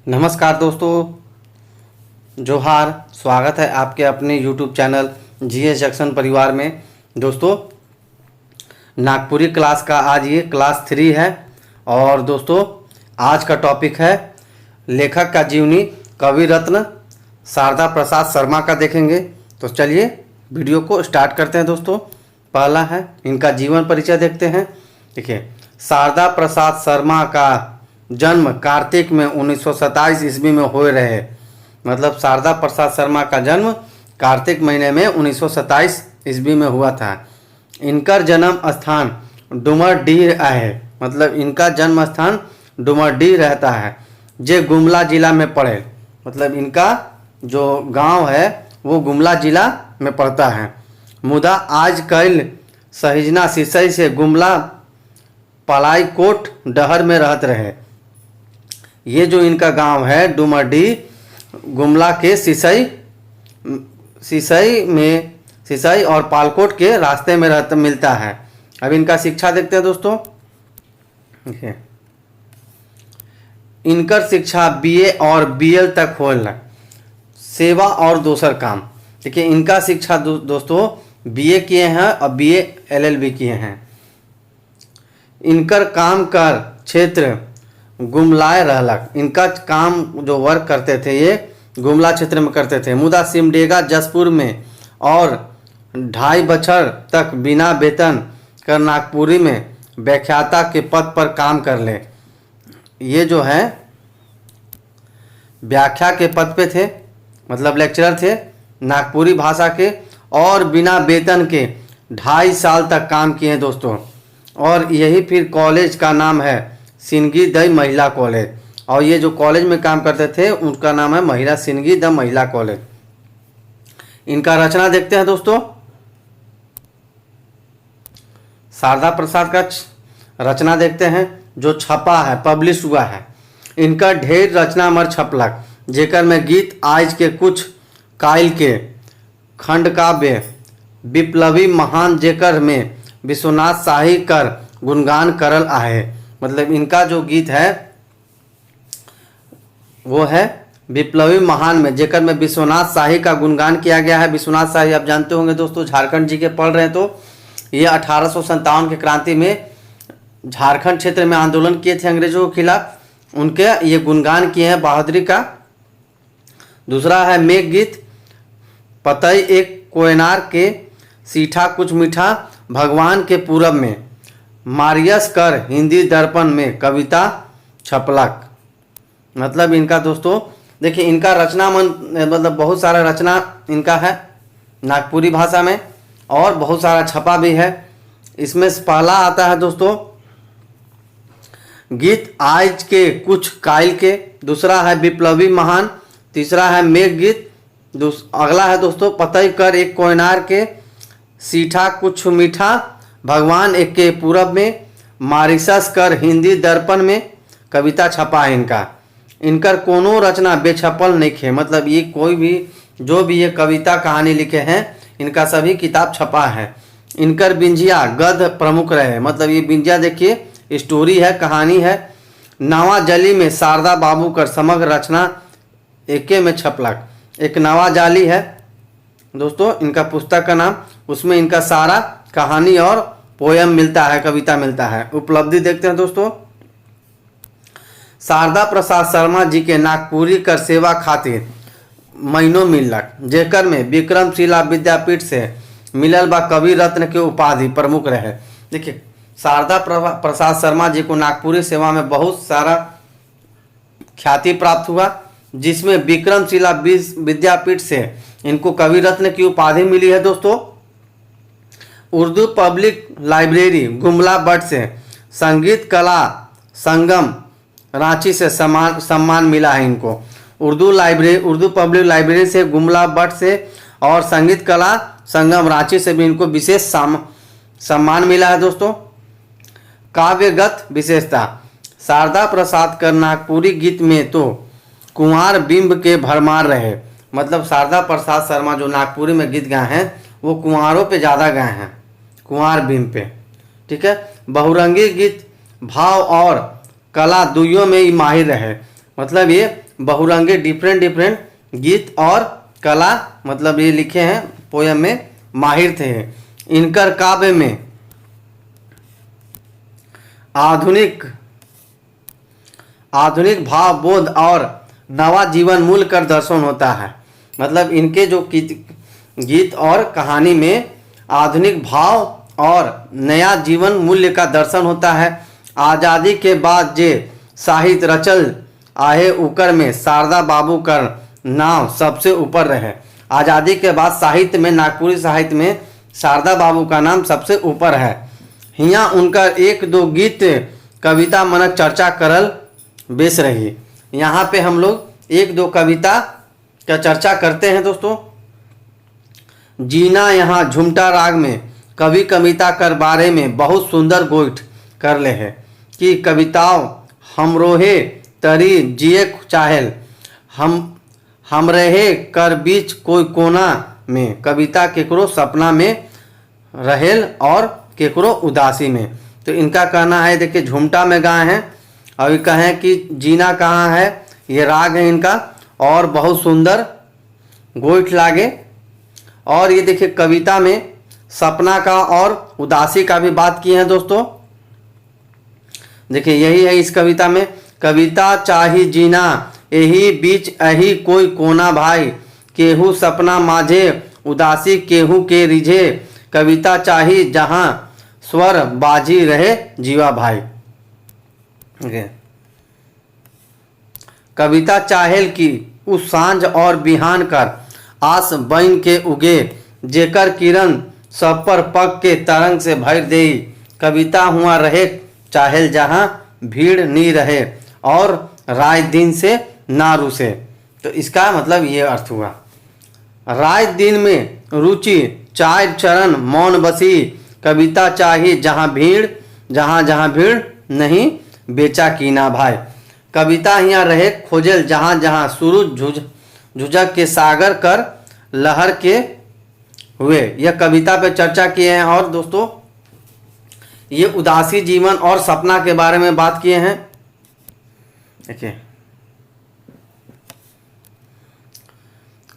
नमस्कार दोस्तों, जोहार। स्वागत है आपके अपने YouTube चैनल जीएस जंक्शन परिवार में। दोस्तों, नागपुरी क्लास का आज ये क्लास 3 है। और दोस्तों, आज का टॉपिक है लेखक का जीवनी कवि रत्न शारदा प्रसाद शर्मा का देखेंगे। तो चलिए वीडियो को स्टार्ट करते हैं। दोस्तों, पहला है इनका जीवन परिचय देखते हैं। देखिए, शारदा प्रसाद शर्मा का जन्म कार्तिक में 1927 ईस्वी में हो रहे। मतलब शारदा प्रसाद शर्मा का जन्म कार्तिक महीने में 1927 ईस्वी में हुआ था। इनका जन्म स्थान डुमरडीह है। मतलब इनका जन्म स्थान डुमरडीह रहता है, जे गुमला जिला में पड़े। मतलब इनका जो गांव है वो गुमला जिला में पड़ता है। मुदा आजकल सहिजना सिसई से गुमला पलाईकोट डहर में रहते रहे। ये जो इनका गांव है डुमरडीह गुमला के सिसई और पालकोट के रास्ते में मिलता है। अब इनका शिक्षा देखते हैं दोस्तों। देखिए, इनकर शिक्षा बीए और बीएल तक होल सेवा और दोसर काम। देखिए, इनका शिक्षा दोस्तों बीए किए हैं और बीए एलएलबी किए हैं। इनकर काम कर क्षेत्र गुमलाए रहलक। इनका काम जो वर्क करते थे ये गुमला क्षेत्र में करते थे। मुदा सिमडेगा जसपुर में और 2.5 बछर तक बिना वेतन कर नागपुरी में व्याख्याता के पद पर काम कर ले। ये जो है व्याख्या के पद पे थे, मतलब लेक्चरर थे नागपुरी भाषा के, और बिना वेतन के 2.5 साल तक काम किए दोस्तों। और यही फिर कॉलेज का नाम है सिंगी द महिला कॉलेज। और ये जो कॉलेज में काम करते थे उनका नाम है महिला सिंगी द महिला कॉलेज। इनका रचना देखते हैं दोस्तों। शारदा प्रसाद का रचना देखते हैं जो छपा है, पब्लिश हुआ है। इनका ढेर रचना मर छपलक, जेकर में गीत आज के कुछ कायल के खंड काव्य विप्लवी महान, जेकर में विश्वनाथ शाही कर गुणगान करल आहे। मतलब इनका जो गीत है वो है विप्लवी महान में, जेकर में विश्वनाथ शाही का गुणगान किया गया है। विश्वनाथ शाही आप जानते होंगे दोस्तों, झारखंड जी के पढ़ रहे हैं तो ये 1857 के क्रांति में झारखंड क्षेत्र में आंदोलन किए थे अंग्रेजों के खिलाफ। उनके ये गुणगान किए हैं बहादुरी का। दूसरा है मेघ गीत, पतई एक कोयनार के सीठा कुछ मीठा भगवान के पूरब में, मारियस कर हिंदी दर्पण में कविता छपलक। मतलब इनका दोस्तों देखिए, इनका रचना मतलब बहुत सारा रचना इनका है नागपुरी भाषा में, और बहुत सारा छपा भी है। इसमें पहला आता है दोस्तों गीत आज के कुछ कायल के, दूसरा है विप्लवी महान, तीसरा है मेघ गीत, अगला है दोस्तों पतई कर एक कोयनार के सीठा कुछ मीठा भगवान एक के पूरब में, मारिसस कर हिंदी दर्पण में कविता छपा है इनका। इनकर कोनो रचना बेछपल नहीं खे। मतलब ये कोई भी जो भी ये कविता कहानी लिखे हैं इनका सभी किताब छपा है। इनकर बिंजिया गद्य प्रमुख रहे। मतलब ये बिंजिया देखिए स्टोरी है, कहानी है। नवा जाली में शारदा बाबू कर समग्र रचना एके में छपलक। एक नवा जाली है दोस्तों इनका पुस्तक का नाम, उसमें इनका सारा कहानी और पोयम मिलता है, कविता मिलता है। उपलब्धि देखते हैं दोस्तों। शारदा प्रसाद शर्मा जी के नागपुरी कर सेवा खातिर महीनों मिलक, जेकर में विक्रमशिला विद्यापीठ से मिलल बा कवि रत्न के उपाधि प्रमुख रहे। देखिए, शारदा प्रसाद शर्मा जी को नागपुरी सेवा में बहुत सारा ख्याति प्राप्त हुआ, जिसमें विक्रमशिला विद्यापीठ से इनको कवि रत्न की उपाधि मिली है दोस्तों। Urdu public library Gumla but से संगीत कला संगम रांची से सम्मान मिला है इनको। उर्दू पब्लिक लाइब्रेरी से गुमला बट से और संगीत कला संगम रांची से भी इनको विशेष सम्मान मिला है दोस्तों। काव्यगत विशेषता, शारदा प्रसाद कर नागपुरी गीत में तो कुंवार बिंब के भरमार रहे। मतलब शारदा प्रसाद शर्मा जो नागपुरी में गीत गाए हैं वो कुंवारों पे ज़्यादा गाए हैं, कुंवार बिंब पे। ठीक है, बहुरंगी गीत भाव और कला दुइयों में ही माहिर रहे। मतलब ये बहुरंगी डिफरेंट डिफरेंट गीत और कला मतलब ये लिखे हैं पोयम में माहिर थे। इनकर काव्य में आधुनिक भाव बोध और नवा जीवन मूल्य का दर्शन होता है। मतलब इनके जो गीत और कहानी में आधुनिक भाव और नया जीवन मूल्य का दर्शन होता है। आज़ादी के बाद जे साहित्य रचल आहे उकर में शारदा बाबू का नाम सबसे ऊपर रहे। आज़ादी के बाद साहित्य में, नागपुरी साहित्य में शारदा बाबू का नाम सबसे ऊपर है। हियाँ उनका एक दो गीत कविता मनक चर्चा करल बेस रही। यहाँ पे हम लोग एक दो कविता का चर्चा करते हैं दोस्तों। जीना यहाँ झुमटा राग में कवि कविता कर बारे में बहुत सुंदर गोइठ कर ले है कि कविताओं हमरोहे तरी जिए चाहेल हम रहे कर बीच कोई कोना में कविता केकरो सपना में रहेल और केकरो उदासी में। तो इनका कहना है, देखिए झुमटा में गाए हैं। अभी कहें कि जीना कहाँ है, ये राग है इनका और बहुत सुंदर गोइठ लागे। और ये देखिए कविता में सपना का और उदासी का भी बात की है दोस्तों। देखिए यही है इस कविता में, कविता चाही जीना यही बीच अही कोई कोना भाई, केहू सपना माझे उदासी केहू के रिझे, कविता चाही जहाँ स्वर बाजी रहे जीवा भाई। कविता चाहेल की उस सांझ और बिहान कर आस बन के उगे, जेकर किरण सब पर पग के तरंग से भर देई, कविता हुआ रहे चाहेल जहाँ भीड़ नी रहे और राय दिन से ना रुसे। तो इसका मतलब ये अर्थ हुआ, राय दिन में रुचि चार चरण मौन बसी, कविता चाहिए जहाँ भीड़ नहीं बेचा कीना भाई। कविता यहाँ रहे खोजल जहाँ जहाँ सूरज झुझक के सागर कर लहर के हुए। यह कविता पे चर्चा किए हैं। और दोस्तों ये उदासी जीवन और सपना के बारे में बात किए हैं। देखिए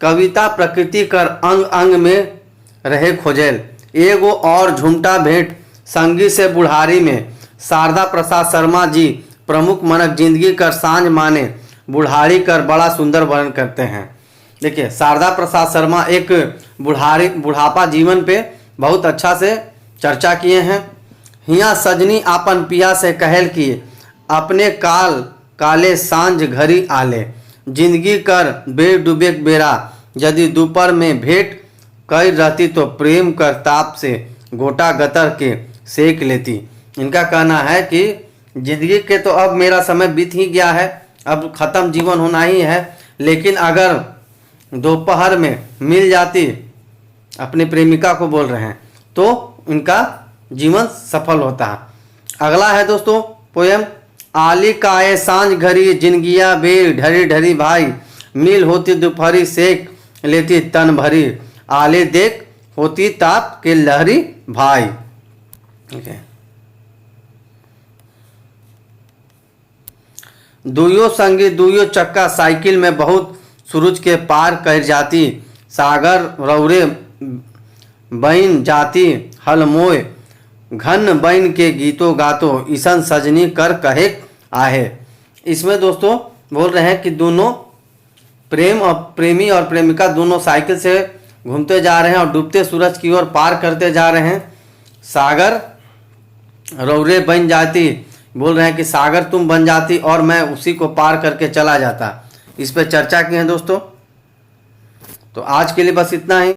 कविता प्रकृति कर अंग अंग में रहे खोजेल, एगो और झुमटा भेंट संगी से बुढ़ारी में, शारदा प्रसाद शर्मा जी प्रमुख मनक जिंदगी कर सांझ माने बुढ़ारी कर बड़ा सुंदर वर्णन करते हैं। देखिए शारदा प्रसाद शर्मा एक बुढ़ापा जीवन पे बहुत अच्छा से चर्चा किए हैं। हिया सजनी आपन पिया से कहल कि अपने काले सांझ घरी आले, जिंदगी कर बेर डूबे बेरा यदि दोपहर में भेंट कर रहती तो प्रेम कर ताप से गोटा गतर के सेक लेती। इनका कहना है कि जिंदगी के तो अब मेरा समय बीत ही गया है, अब ख़त्म जीवन होना ही है, लेकिन अगर दोपहर में मिल जाती, अपनी प्रेमिका को बोल रहे हैं, तो इनका जीवन सफल होता है। अगला है दोस्तों पोयम, आली काए सांझ घड़ी जिंदगिया बेर ढरी ढरी भाई, मिल होती दोपहरी सेक लेती तन भरी, आले देख होती ताप के लहरी भाई। दुयो संगी दुयो चक्का साइकिल में बहुत सूरज के पार कर जाती, सागर रौरे बन जाती हलमोय, घन बन के गीतो गातो ईसन सजनी कर कहे आहे। इसमें दोस्तों बोल रहे हैं कि दोनों प्रेमी और प्रेमिका दोनों साइकिल से घूमते जा रहे हैं और डूबते सूरज की ओर पार करते जा रहे हैं। सागर रौरे बन जाती, बोल रहे हैं कि सागर तुम बन जाती और मैं उसी को पार करके चला जाता। इस पर चर्चा की है दोस्तों। तो आज के लिए बस इतना ही।